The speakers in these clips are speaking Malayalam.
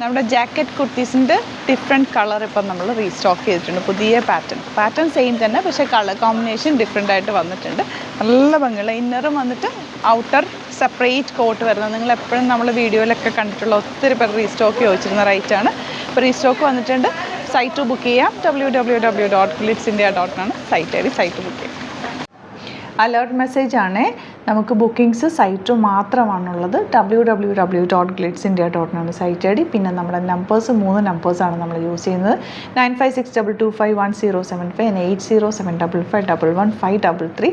നമ്മുടെ ജാക്കറ്റ് കുർത്തീസിൻ്റെ ഡിഫറെൻറ്റ് കളർ ഇപ്പം നമ്മൾ റീസ്റ്റോക്ക് ചെയ്തിട്ടുണ്ട്. പുതിയ പാറ്റേൺ സെയിം തന്നെ, പക്ഷേ കളർ കോമ്പിനേഷൻ ഡിഫറെൻ്റ് ആയിട്ട് വന്നിട്ടുണ്ട്. നല്ല ഭംഗിയുള്ള ഇന്നറും വന്നിട്ട് ഔട്ടർ സെപ്പറേറ്റ് കോട്ട് വരുന്നത്. നിങ്ങൾ എപ്പോഴും നമ്മൾ വീഡിയോയിലൊക്കെ കണ്ടിട്ടുള്ള ഒത്തിരി പേർ റീസ്റ്റോക്ക് ചോദിച്ചിരുന്ന റൈറ്റാണ്. ഇപ്പോൾ റീസ്റ്റോക്ക് വന്നിട്ടുണ്ട്. സൈറ്റ് ബുക്ക് ചെയ്യാം. www.glitzindia.com site I D. Site book ചെയ്യാം. അലേർട്ട് മെസ്സേജ് ആണ്. നമുക്ക് ബുക്കിംഗ്സ് സൈറ്റ് മാത്രമാണുള്ളത്. www.glitzindia.com site I D. പിന്നെ നമ്മുടെ നമ്പേഴ്സ് 3 നമ്പേഴ്സാണ് നമ്മൾ യൂസ് ചെയ്യുന്നത്. 9562251075 and 8075551533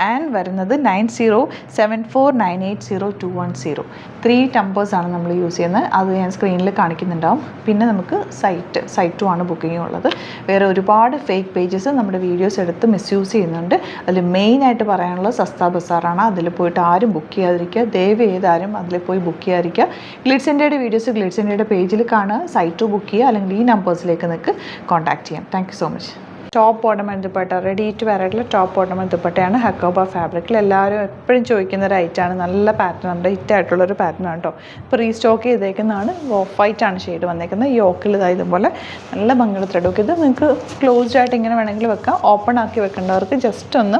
ആൻഡ് വരുന്നത് 9074980210. 3 നമ്പേഴ്സാണ് നമ്മൾ യൂസ് ചെയ്യുന്നത്. അത് ഞാൻ സ്ക്രീനിൽ കാണിക്കുന്നുണ്ടാവും. പിന്നെ നമുക്ക് സൈറ്റും ആണ് ബുക്കിംഗ് ഉള്ളത്. വേറെ ഒരുപാട് ഫേക്ക് പേജസ് നമ്മുടെ വീഡിയോസ് എടുത്ത് മിസ്യൂസ് ചെയ്യുന്നുണ്ട്. അതിൽ മെയിനായിട്ട് പറയാനുള്ളത് സസ്ത ബസാറാണ്. അതിൽ പോയിട്ട് ആരും ബുക്ക് ചെയ്യാതിരിക്കുക. ദയവ് ചെയ്താരും അതിൽ പോയി ബുക്ക് ചെയ്യാതിരിക്കുക. ഗ്ലിറ്റ്സ് ഇന്ത്യയുടെ വീഡിയോസ് ഗ്ലിറ്റ്സ് ഇന്ത്യയുടെ പേജിൽ കാണുക. സൈറ്റ് ബുക്ക് ചെയ്യുക, അല്ലെങ്കിൽ ഈ നമ്പേഴ്സിലേക്ക് നിങ്ങൾക്ക് കോൺടാക്ട് ചെയ്യാം. Thank you so much. Top ornament dupatta, ready to wear ആയിട്ടുള്ള ടോപ്പ് ഓർണമെൻറ്റ് ദുപ്പട്ടയാണ്. ഹക്കോബ ഫാബ്രിക്കിൽ എല്ലാവരും എപ്പോഴും ചോദിക്കുന്ന ഒരു ഐറ്റാണ്. നല്ല പാറ്റേൺ ഉണ്ട്, ഹിറ്റായിട്ടുള്ളൊരു പാറ്റേൺ ആണ് കേട്ടോ. ഇപ്പോൾ റീസ്റ്റോക്ക് ചെയ്തേക്കുന്നതാണ്. ഓഫ് വൈറ്റാണ് ഷെയ്ഡ് വന്നേക്കുന്നത്. യോക്കിൽ ഇതുപോലെ നല്ല ഭംഗിയുള്ള ത്രെഡ് വർക്ക്. ഇത് നിങ്ങൾക്ക് ക്ലോസ്ഡ് ആയിട്ട് ഇങ്ങനെ വേണമെങ്കിൽ വെക്കാം. ഓപ്പൺ ആക്കി വെക്കേണ്ടവർക്ക് ജസ്റ്റ് ഒന്ന്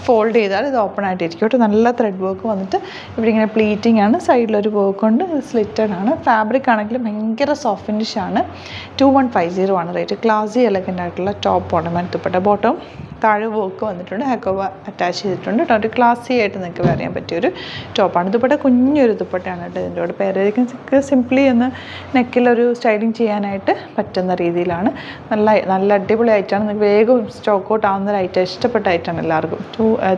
ഫോൾഡ് ചെയ്താൽ ഇത് ഓപ്പൺ ആയിട്ടിരിക്കും കേട്ടോ. നല്ല ത്രെഡ് വർക്ക് വന്നിട്ട് ഇവിടെ ഇങ്ങനെ പ്ലീറ്റിംഗ് ആണ്. സൈഡിലൊരു വർക്ക് ഉണ്ട്. സ്ലിറ്റഡ് ആണ്. ഫാബ്രിക് ആണെങ്കിൽ ഭയങ്കര സോഫ്റ്റ് ഫിനിഷ് ആണ്. 2150 ആണ് റേറ്റ്. ക്ലാസി എലഗൻ്റ് ആയിട്ടുള്ള ടോപ്പ് ഓർണമെൻറ്റ് ദുപ്പട്ട. ബോട്ടം താഴെ വർക്ക് വന്നിട്ടുണ്ട്. ഹക്കോബ അറ്റാച്ച് ചെയ്തിട്ടുണ്ട് കേട്ടോ. ഒരു ക്ലാസി ആയിട്ട് നിങ്ങൾക്ക് വെയർ ചെയ്യാൻ പറ്റിയൊരു ടോപ്പാണ്. ദുപ്പട്ട കുഞ്ഞൊരു ദുപ്പട്ടയാണ് കേട്ടോ. ഇതിൻ്റെ കൂടെ പേരായിരിക്കും സിംപ്ലി ഒന്ന് നെക്കിലൊരു സ്റ്റൈലിങ് ചെയ്യാനായിട്ട് പറ്റുന്ന രീതിയിലാണ്. നല്ല അടിപൊളി ആയിട്ടാണ്. നിങ്ങൾക്ക് വേഗം സ്റ്റോക്ക് ഔട്ട് ആവുന്ന ഒരു ഐറ്റം, ഇഷ്ടപ്പെട്ട ഐറ്റാണ് എല്ലാവർക്കും.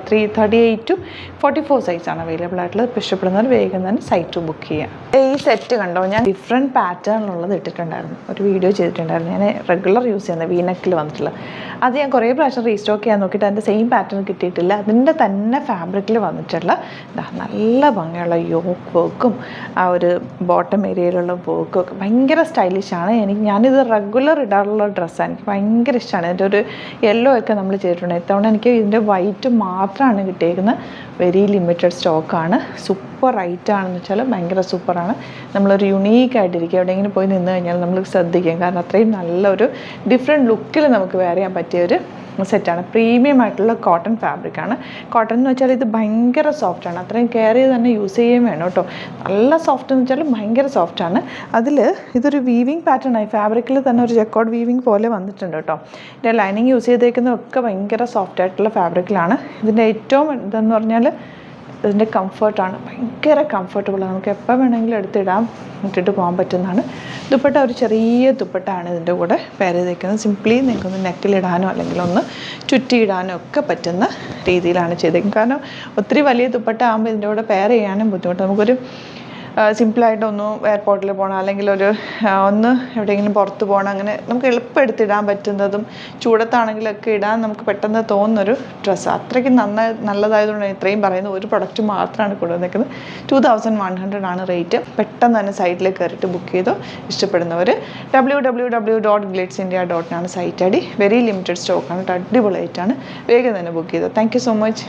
38 to 44 സൈസാണ് അവൈലബിൾ ആയിട്ടുള്ളത്. ഇപ്പോൾ ഇഷ്ടപ്പെടുന്നവർ വേഗം തന്നെ സൈറ്റ് ബുക്ക് ചെയ്യാം. ഈ സെറ്റ് കണ്ടോ, ഞാൻ ഡിഫറെൻറ്റ് പാറ്റേണിലുള്ളത് ഇട്ടിട്ടുണ്ടായിരുന്നു. ഒരു വീഡിയോ ചെയ്തിട്ടുണ്ടായിരുന്നു. ഞാൻ റെഗുലർ യൂസ് ചെയ്യുന്നത് വീനെക്കിൽ വന്നിട്ടുള്ളത്. അത് ഞാൻ കുറേ പ്രാവശ്യം റീസ്റ്റോക്ക് ചെയ്യാൻ നോക്കിയിട്ട് അതിൻ്റെ സെയിം പാറ്റേൺ കിട്ടിയിട്ടില്ല. അതിൻ്റെ തന്നെ ഫാബ്രിക്കിൽ വന്നിട്ടുള്ള നല്ല ഭംഗിയുള്ള യോക്ക് വർക്കും ആ ഒരു ബോട്ടം ഏരിയയിലുള്ള വർക്കും ഒക്കെ ഭയങ്കര സ്റ്റൈലിഷാണ്. ഞാനിത് റെഗുലർ ഇടാറുള്ള ഡ്രസ്സാണ്. എനിക്ക് ഭയങ്കര ഇഷ്ടമാണ്. ഇതിൻ്റെ ഒരു യെല്ലോ ഒക്കെ നമ്മൾ ചെയ്തിട്ടുണ്ട്. ഇത്തവണ എനിക്ക് ഇതിൻ്റെ വൈറ്റ് മാത്രമാണ് കിട്ടിയിരിക്കുന്നത്. വെരി ലിമിറ്റഡ് സ്റ്റോക്കാണ്. സൂപ്പർ റൈറ്റാണെന്ന് വെച്ചാൽ ഭയങ്കര സൂപ്പറാണ്. നമ്മളൊരു യുണീക്കായിട്ടിരിക്കും. എവിടെയെങ്കിലും പോയി നിന്ന് കഴിഞ്ഞാൽ നമ്മൾ ശ്രദ്ധിക്കും. കാരണം അത്രയും നല്ലൊരു ഡിഫറെൻറ്റ് ലുക്കിൽ നമുക്ക് വെയർ ചെയ്യാൻ പറ്റിയൊരു സെറ്റാണ്. പ്രീമിയം ആയിട്ടുള്ള കോട്ടൺ ഫാബ്രിക്കാണ്. കോട്ടൺ എന്ന് വെച്ചാൽ ഇത് ഭയങ്കര സോഫ്റ്റാണ്. അത്രയും കെയർ ചെയ്ത് തന്നെ യൂസ് ചെയ്യുകയും വേണം കേട്ടോ. നല്ല സോഫ്റ്റ് എന്ന് വെച്ചാൽ ഭയങ്കര സോഫ്റ്റാണ്. അതിൽ ഇതൊരു വീവിങ് പാറ്റേൺ ആയി. ഫാബ്രിക്കിൽ തന്നെ ഒരു ജക്കോട്ട് വീവിങ് പോലെ വന്നിട്ടുണ്ട് കേട്ടോ. ഇതിൻ്റെ ലൈനിങ് യൂസ് ചെയ്തേക്കുന്നതൊക്കെ ഭയങ്കര സോഫ്റ്റ് ആയിട്ടുള്ള ഫാബ്രിക്കിലാണ്. ഇതിൻ്റെ ഏറ്റവും ഇതെന്ന് പറഞ്ഞാൽ ഇതിൻ്റെ കംഫർട്ടാണ്. ഭയങ്കര കംഫർട്ടബിളാണ്. നമുക്ക് എപ്പോൾ വേണമെങ്കിലും ഇട്ടിട്ട് പോകാൻ പറ്റുന്നതാണ്. ദുപ്പട്ട ഒരു ചെറിയ ദുപ്പട്ടയാണ് ഇതിൻ്റെ കൂടെ പെയർ ചെയ്തേക്കുന്നത്. സിംപ്ലി നിങ്ങൾക്കൊന്ന് നെക്കിലിടാനോ അല്ലെങ്കിൽ ഒന്ന് ചുറ്റിയിടാനോ ഒക്കെ പറ്റുന്ന രീതിയിലാണ് ചെയ്തേക്കുന്നത്. കാരണം ഒത്തിരി വലിയ ദുപ്പട്ട ആകുമ്പോൾ ഇതിൻ്റെ കൂടെ പെയർ ചെയ്യാനും ബുദ്ധിമുട്ട്. നമുക്കൊരു സിമ്പിളായിട്ടൊന്ന് എയർപോർട്ടിൽ പോകണം, അല്ലെങ്കിൽ ഒന്ന് എവിടെയെങ്കിലും പുറത്ത് പോകണം, അങ്ങനെ നമുക്ക് എളുപ്പം എടുത്തിടാൻ പറ്റുന്നതും ചൂടത്താണെങ്കിലൊക്കെ ഇടാൻ നമുക്ക് പെട്ടെന്ന് തോന്നുന്നൊരു ഡ്രസ്സ്. അത്രയ്ക്ക് നല്ലതായതുകൊണ്ട് ഇത്രയും പറയുന്നത്. ഒരു പ്രൊഡക്റ്റ് മാത്രമാണ് കൊടുക്കുന്നത്. 2100 ആണ് റേറ്റ്. പെട്ടെന്ന് തന്നെ സൈറ്റിലേക്ക് കയറിയിട്ട് ബുക്ക് ചെയ്തോ. ഇഷ്ടപ്പെടുന്നവർ www.glitzindia.com site I D. Very limited സ്റ്റോക്കാണ്. അടിപൊളിയായിട്ടാണ്. വേഗം തന്നെ ബുക്ക് ചെയ്തോ. Thank you so much.